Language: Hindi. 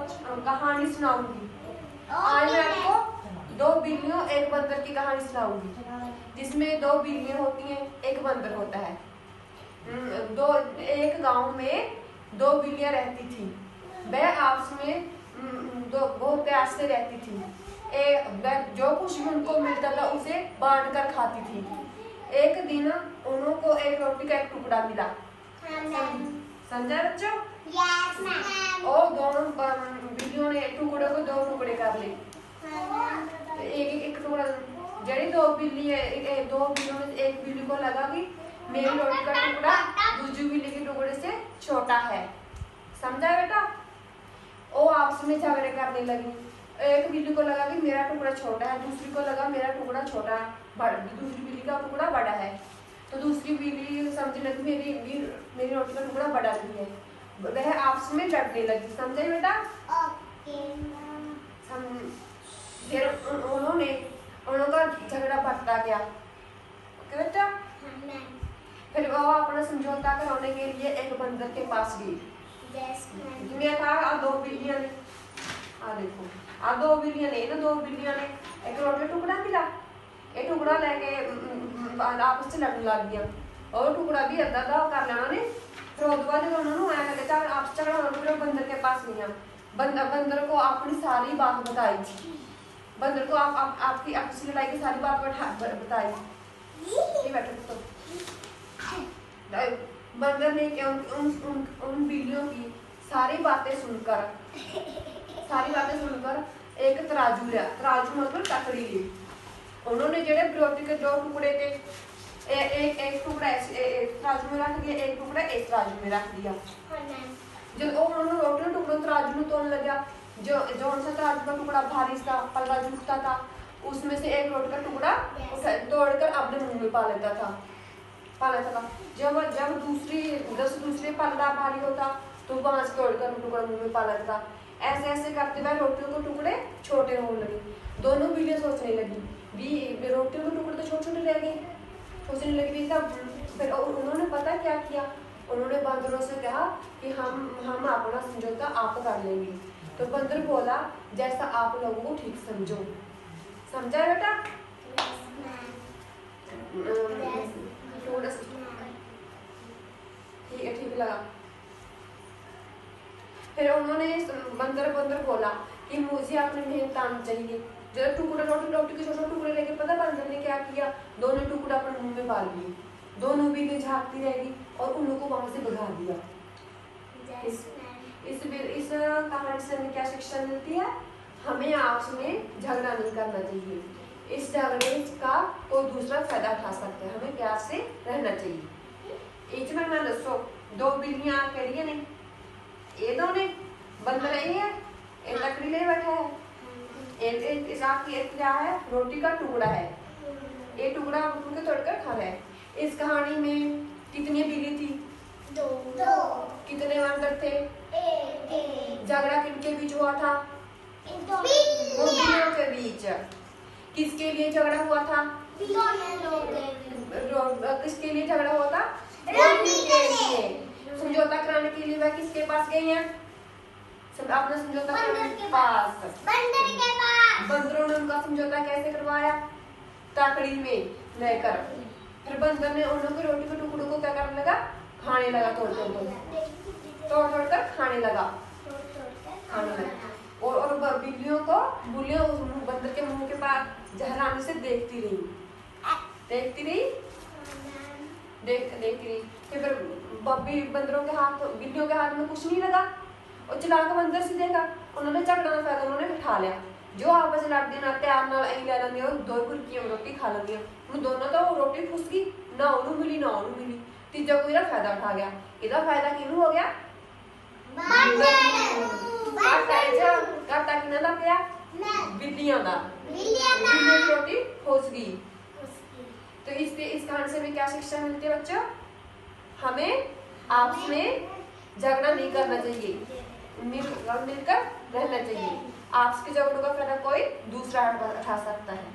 कहानी सुनाऊंगी। आज मैं आपको दो बिल्लियों एक बंदर की कहानी सुनाऊंगी, जिसमें दो बिल्लियां होती हैं, एक बंदर होता है। एक गांव में दो बिल्लियां रहती थी। वह आपस में बहुत प्यार से रहती थी। जो कुछ भी उनको मिलता था उसे बांट कर खाती थी। एक दिन उनको एक रोटी का एक टुकड़ा मिला। समझा बच्चों? Yes ma'am. और दोनों बिल्लियों ने टुकड़े को दो टुकड़े कर ले। एक टुकड़ा जड़ी दो बिल्लियों ने एक बिल्ली को लगा कि मेरी रोटी का टुकड़ा दूसरी बिल्ली के टुकड़े से छोटा है। समझा बेटा? वो आपस में झगड़े करने लगी। एक बिल्ली को लगा कि मेरा टुकड़ा छोटा है, दूसरी को लगा मेरा टुकड़ा छोटा है, दूसरी बिल्ली का टुकड़ा बड़ा है। तो दूसरी बिल्ली समझने लगी मेरी रोटी का टुकड़ा बड़ा नहीं है। वह आपस में लड़ने लगी। समझे बेटा? फिर उनका झगड़ा बढ़ता गया। बेटा फिर वो अपना समझौता कराने के लिए एक बंदर के पास गई। मैं कहा दो बिल्लियां ने देखो दो बिल्लियां ने एक रोटी का टुकड़ा मिला। एक टुकड़ा लेके आपस से लड़ने लग गया और टुकड़ा भी अद्धा कर लेना ने। फिर उन्होंने आया कहते आपस झगड़ा बंदर के पास गया। बंदर को अपनी सारी बात बताई। बंदर को आपकी आपसी लड़ाई की सारी बात बताई। बंदर ने उन बिल्लियों की सारी बातें सुनकर एक तराजू लिया। तराजू मतलब तकड़ी ली। उन्होंने जेड़े रोटी के दो टुकड़े थे, एक टुकड़ा तराजू में रख दिया, एक टुकड़ा इस तराजू में रख दिया। जब उन्होंने रोटी टुकड़ों तराजू में तोड़ने लगा, जो सा तराजू का टुकड़ा भारी था, पल्ला झुकता था, उसमें से एक रोटी का टुकड़ा तोड़कर अपने मुंह में पा लेता था। जब दूसरे पल्ला भारी होता तो वहां से तोड़कर टुकड़ा मुंह में पा लेता था। ऐसे करते हुए रोटियों के टुकड़े छोटे होने लगे। दोनों बिल्लियां सोचने लगी रोटियों के टुकड़े तो छोटे छोटे रह गए। सोचने लगी तब फिर उन्होंने पता क्या किया, उन्होंने बंदरों से कहा कि हम अपना समझौता आप कर लेंगे। तो बंदर बोला जैसा आप लोगों को ठीक समझो। समझा बेटा? ठीक लगा। फिर उन्होंने बंदर बोला कि मुझे अपनी मेहनत आनी चाहिए। जब टुकड़े रोटी के छोटे टुकड़े लेके पता बंदर ने क्या किया, दोनों टुकड़े अपने मुंह में डाल लिए। दोनों भी झाँकती रहेगी और उनको वहां से भगा दिया। इस कहानी से हमें क्या शिक्षा मिलती है? हमें आपस में झगड़ा नहीं करना चाहिए। इस झगड़े का कोई दूसरा फायदा उठा सकता है। हमें प्यार से रहना चाहिए। एक मिनट में दसो दो बिल्लियां कह ने ये दोने बंदर है एक लकड़ी ले बैठा है। एक क्या है? रोटी का टुकड़ा है। ये टुकड़ा उनके तोड़कर खा रहा है। इस कहानी में कितनी बिल्ली थी? दो। कितने बंदर थे? झगड़ा किनके बीच हुआ था? दो बिल्लियों के बीच। किसके लिए झगड़ा हुआ था? किसके लिए झगड़ा हुआ था? रोटी के लिए। समझौता कराने के लिए वह किसके पास गई हैं? अपना समझौता कराने के पास। बंदरों ने उनका समझौता कैसे करवाया? तकड़ी में लेकर। फिर बंदर ने उन लोगों की रोटी के टुकड़ों को क्या करने लगा? खाने लगा। तोड़ कर खाने लगा। और बिल्लियों बंदर के मुंह के पास जहराने से देखती रही। फिर बिल्लियों के हाथ में कुछ नहीं लगा और चलाकर बंदर से देखा। उन्होंने झगड़ा ना फायदा उन्होंने उठा लिया। जो आपस में लड़ते ना प्यार नाल ले लेंगे और दो बुरकियां रोटी खा लेंगे। उन दोनों तो रोटी फुस गई, ना उन्होंने मिली ना उन्होंने मिली। तीजा कोई फायदा उठा गया। इसका फायदा किनू हो गया? घाटा किना दा पिया? बिल्लियां दा। बिल्लियां की रोटी फुस गई। तो इस कहानी से हमें क्या शिक्षा मिलती है बच्चों? हमें आपस में झगड़ा नहीं करना चाहिए, मिलकर रहना चाहिए। आपस के झगड़ों का फायदा कोई दूसरा उठा सकता है।